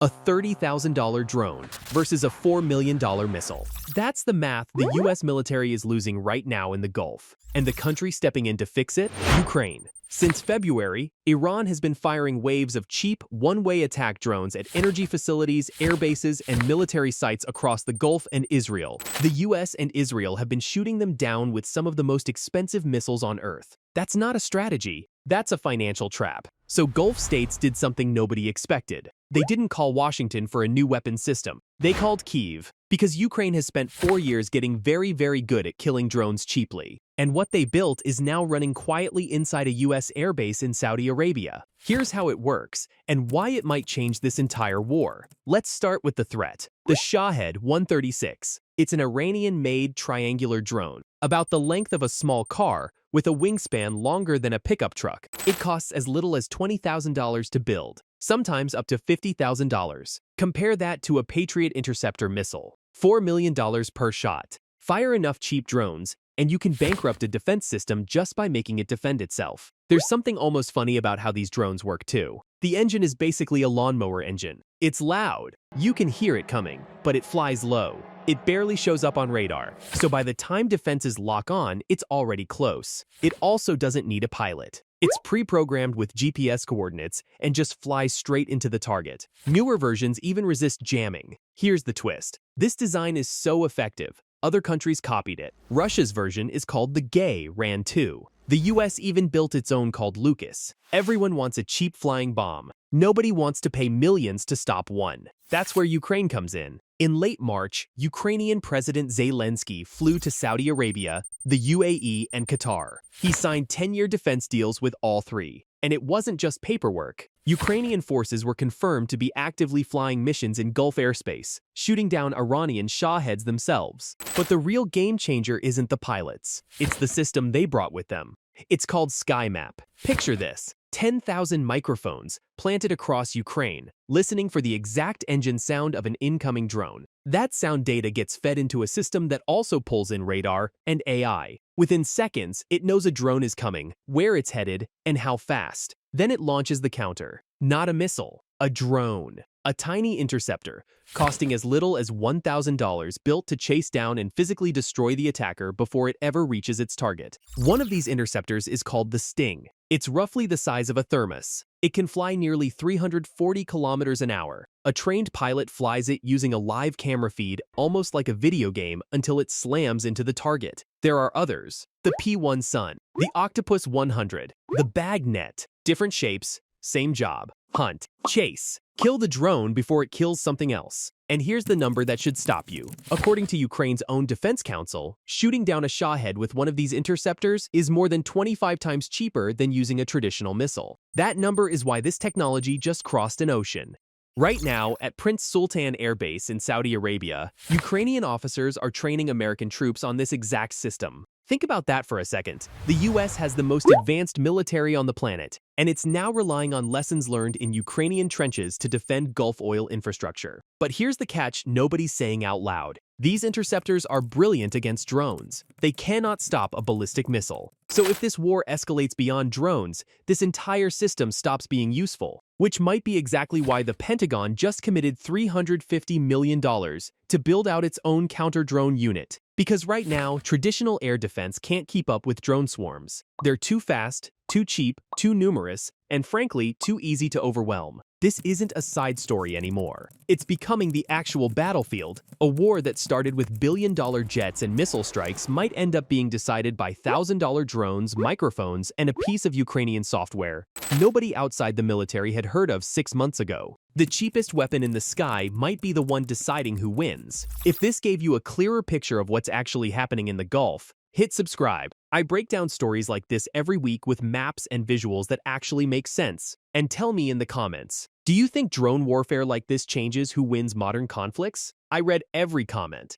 A $30,000 drone versus a $4 million missile. That's the math the US military is losing right now in the Gulf. And the country stepping in to fix it? Ukraine. Since February, Iran has been firing waves of cheap, one-way attack drones at energy facilities, air bases, and military sites across the Gulf and Israel. The US and Israel have been shooting them down with some of the most expensive missiles on Earth. That's not a strategy, that's a financial trap. So Gulf states did something nobody expected. They didn't call Washington for a new weapon system. They called Kyiv, because Ukraine has spent 4 years getting very good at killing drones cheaply. And what they built is now running quietly inside a US airbase in Saudi Arabia. Here's how it works, and why it might change this entire war. Let's start with the threat. The Shahed 136. It's an Iranian-made triangular drone, about the length of a small car, with a wingspan longer than a pickup truck. It costs as little as $20,000 to build, sometimes up to $50,000. Compare that to a Patriot interceptor missile. $4 million per shot. Fire enough cheap drones, and you can bankrupt a defense system just by making it defend itself. There's something almost funny about how these drones work too. The engine is basically a lawnmower engine. It's loud. You can hear it coming, but it flies low. It barely shows up on radar, so by the time defenses lock on, it's already close. It also doesn't need a pilot. It's pre-programmed with GPS coordinates and just flies straight into the target. Newer versions even resist jamming. Here's the twist. This design is so effective, other countries copied it. Russia's version is called the 𝐃𝐜 𝐵. The US even built its own called Lucas. Everyone wants a cheap flying bomb. Nobody wants to pay millions to stop one. That's where Ukraine comes in. In late March, Ukrainian President Zelensky flew to Saudi Arabia, the UAE, and Qatar. He signed 10-year defense deals with all three. And it wasn't just paperwork. Ukrainian forces were confirmed to be actively flying missions in Gulf airspace, shooting down Iranian Shaheds themselves. But the real game changer isn't the pilots. It's the system they brought with them. It's called SkyMap. Picture this. 10,000 microphones planted across Ukraine, listening for the exact engine sound of an incoming drone. That sound data gets fed into a system that also pulls in radar and AI. Within seconds, it knows a drone is coming, where it's headed, and how fast. Then it launches the counter. Not a missile, a drone. A tiny interceptor, costing as little as $1,000, built to chase down and physically destroy the attacker before it ever reaches its target. One of these interceptors is called the Sting. It's roughly the size of a thermos. It can fly nearly 340 kilometers an hour. A trained pilot flies it using a live camera feed, almost like a video game, until it slams into the target. There are others. The P-1 Sun, the Octopus 100, the Bagnet. Different shapes, same job. Hunt, chase, kill the drone before it kills something else. And here's the number that should stop you. According to Ukraine's own defense council, shooting down a Shahed with one of these interceptors is more than 25 times cheaper than using a traditional missile. That number is why this technology just crossed an ocean. Right now, at Prince Sultan Air Base in Saudi Arabia, Ukrainian officers are training American troops on this exact system. Think about that for a second. The US has the most advanced military on the planet, and it's now relying on lessons learned in Ukrainian trenches to defend Gulf oil infrastructure. But here's the catch nobody's saying out loud. These interceptors are brilliant against drones. They cannot stop a ballistic missile. So if this war escalates beyond drones, this entire system stops being useful. Which might be exactly why the Pentagon just committed $350 million to build out its own counter-drone unit. Because right now, traditional air defense can't keep up with drone swarms. They're too fast, too cheap, too numerous, and frankly, too easy to overwhelm. This isn't a side story anymore. It's becoming the actual battlefield. A war that started with billion-dollar jets and missile strikes might end up being decided by $1,000 drones, microphones, and a piece of Ukrainian software nobody outside the military had heard of 6 months ago. The cheapest weapon in the sky might be the one deciding who wins. If this gave you a clearer picture of what's actually happening in the Gulf, hit subscribe. I break down stories like this every week with maps and visuals that actually make sense. And tell me in the comments, do you think drone warfare like this changes who wins modern conflicts? I read every comment.